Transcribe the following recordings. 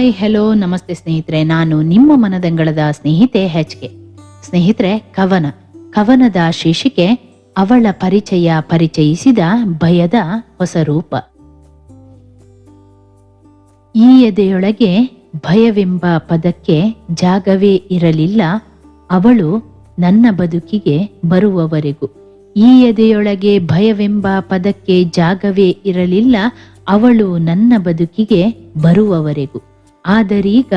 Hi hello ನಮಸ್ತೆ ಸ್ನೇಹಿತರೆ, ನಾನು ನಿಮ್ಮ ಮನದಂಗಳದ ಸ್ನೇಹಿತೆ HK. ಸ್ನೇಹಿತರೆ, ಕವನದ ಶೀರ್ಷಿಕೆ ಅವಳ ಪರಿಚಯಿಸಿದ ಭಯದ ಹೊಸ ರೂಪ. ಈ ಎದೆಯೊಳಗೆ ಭಯವೆಂಬ ಪದಕ್ಕೆ ಜಾಗವೇ ಇರಲಿಲ್ಲ ಅವಳು ನನ್ನ ಬದುಕಿಗೆ ಬರುವವರೆಗೂ. ಈ ಎದೆಯೊಳಗೆ ಭಯವೆಂಬ ಪದಕ್ಕೆ ಜಾಗವೇ ಇರಲಿಲ್ಲ ಅವಳು ನನ್ನ ಬದುಕಿಗೆ ಬರುವವರೆಗೂ. ಆದರೀಗ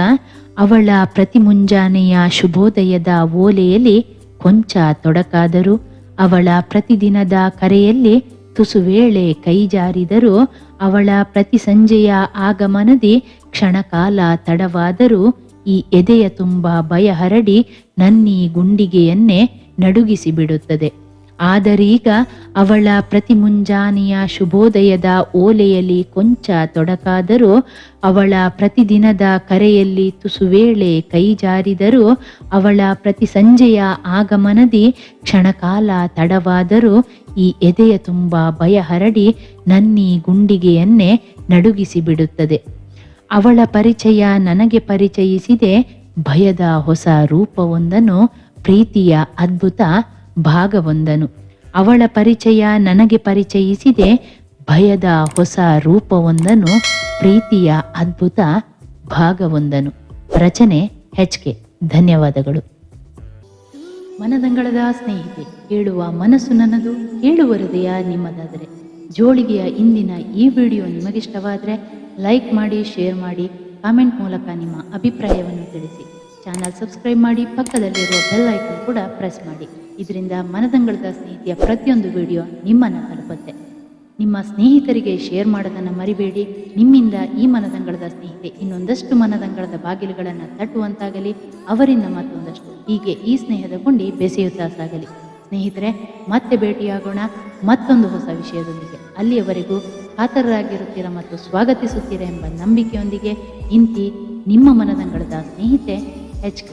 ಅವಳ ಪ್ರತಿ ಮುಂಜಾನೆಯ ಶುಭೋದಯದ ಓಲೆಯಲ್ಲಿ ಕೊಂಚ ತೊಡಕಾದರೂ, ಅವಳ ಪ್ರತಿದಿನದ ಕರೆಯಲ್ಲಿ ತುಸು ವೇಳೆ ಕೈ ಜಾರಿದರೂ, ಅವಳ ಪ್ರತಿ ಸಂಜೆಯ ಆಗಮನದಿ ಕ್ಷಣಕಾಲ ತಡವಾದರೂ ಈ ಎದೆಯ ತುಂಬ ಭಯ ಹರಡಿ ನನ್ನೀ ಗುಂಡಿಗೆಯನ್ನೇ ನಡುಗಿಸಿ ಬಿಡುತ್ತದೆ. ಆದರೀಗ ಅವಳ ಪ್ರತಿ ಮುಂಜಾನೆಯ ಶುಭೋದಯದ ಓಲೆಯಲ್ಲಿ ಕೊಂಚ ತೊಡಕಾದರೂ, ಅವಳ ಪ್ರತಿದಿನದ ಕರೆಯಲ್ಲಿ ತುಸು ವೇಳೆ ಕೈ ಜಾರಿದರೂ, ಅವಳ ಪ್ರತಿ ಸಂಜೆಯ ಆಗಮನದಿ ಕ್ಷಣಕಾಲ ತಡವಾದರೂ ಈ ಎದೆಯ ತುಂಬ ಭಯ ಹರಡಿ ನನ್ನೀ ಗುಂಡಿಗೆಯನ್ನೇ ನಡುಗಿಸಿ ಬಿಡುತ್ತದೆ. ಅವಳ ಪರಿಚಯ ನನಗೆ ಪರಿಚಯಿಸಿದೆ ಭಯದ ಹೊಸ ರೂಪವೊಂದನ್ನು, ಪ್ರೀತಿಯ ಅದ್ಭುತ ಭಾಗವೊಂದನು. ಅವಳ ಪರಿಚಯ ನನಗೆ ಪರಿಚಯಿಸಿದೆ ಭಯದ ಹೊಸ ರೂಪವೊಂದನು, ಪ್ರೀತಿಯ ಅದ್ಭುತ ಭಾಗವೊಂದನು. ರಚನೆ HK. ಧನ್ಯವಾದಗಳು. ಮನದಂಗಳದ ಸ್ನೇಹಿತೆ, ಕೇಳುವ ಮನಸ್ಸು ನನ್ನದು, ಕೇಳುವ ಹೃದಯ ನಿಮ್ಮದಾದರೆ. ಜೋಳಿಗೆಯ ಇಂದಿನ ಈ ವಿಡಿಯೋ ನಿಮಗಿಷ್ಟವಾದರೆ ಲೈಕ್ ಮಾಡಿ, ಶೇರ್ ಮಾಡಿ, ಕಾಮೆಂಟ್ ಮೂಲಕ ನಿಮ್ಮ ಅಭಿಪ್ರಾಯವನ್ನು ತಿಳಿಸಿ. ಚಾನಲ್ ಸಬ್ಸ್ಕ್ರೈಬ್ ಮಾಡಿ, ಪಕ್ಕದಲ್ಲಿರುವ ಬೆಲ್ ಐಕಾನ್ ಕೂಡ ಪ್ರೆಸ್ ಮಾಡಿ. ಇದರಿಂದ ಮನದಂಗಳದ ಸ್ನೇಹಿತೆಯ ಪ್ರತಿಯೊಂದು ವಿಡಿಯೋ ನಿಮ್ಮನ್ನು ತಲುಪುತ್ತೆ. ನಿಮ್ಮ ಸ್ನೇಹಿತರಿಗೆ ಶೇರ್ ಮಾಡೋದನ್ನು ಮರಿಬೇಡಿ. ನಿಮ್ಮಿಂದ ಈ ಮನದಂಗಳದ ಸ್ನೇಹಿತೆ ಇನ್ನೊಂದಷ್ಟು ಮನದಂಗಳದ ಬಾಗಿಲುಗಳನ್ನು ತಟ್ಟುವಂತಾಗಲಿ, ಅವರಿಂದ ಮತ್ತೊಂದಷ್ಟು. ಹೀಗೆ ಈ ಸ್ನೇಹದ ಗುಂಡಿ ಬೆಸೆಯುತ್ತಾ ಸಾಗಲಿ. ಸ್ನೇಹಿತರೆ, ಮತ್ತೆ ಭೇಟಿಯಾಗೋಣ ಮತ್ತೊಂದು ಹೊಸ ವಿಷಯದೊಂದಿಗೆ. ಅಲ್ಲಿಯವರೆಗೂ ಕಾತರರಾಗಿರುತ್ತೀರಾ ಮತ್ತು ಸ್ವಾಗತಿಸುತ್ತೀರಾ ಎಂಬ ನಂಬಿಕೆಯೊಂದಿಗೆ ಇಂತಿ ನಿಮ್ಮ ಮನದಂಗಳದ ಸ್ನೇಹಿತೆ HK.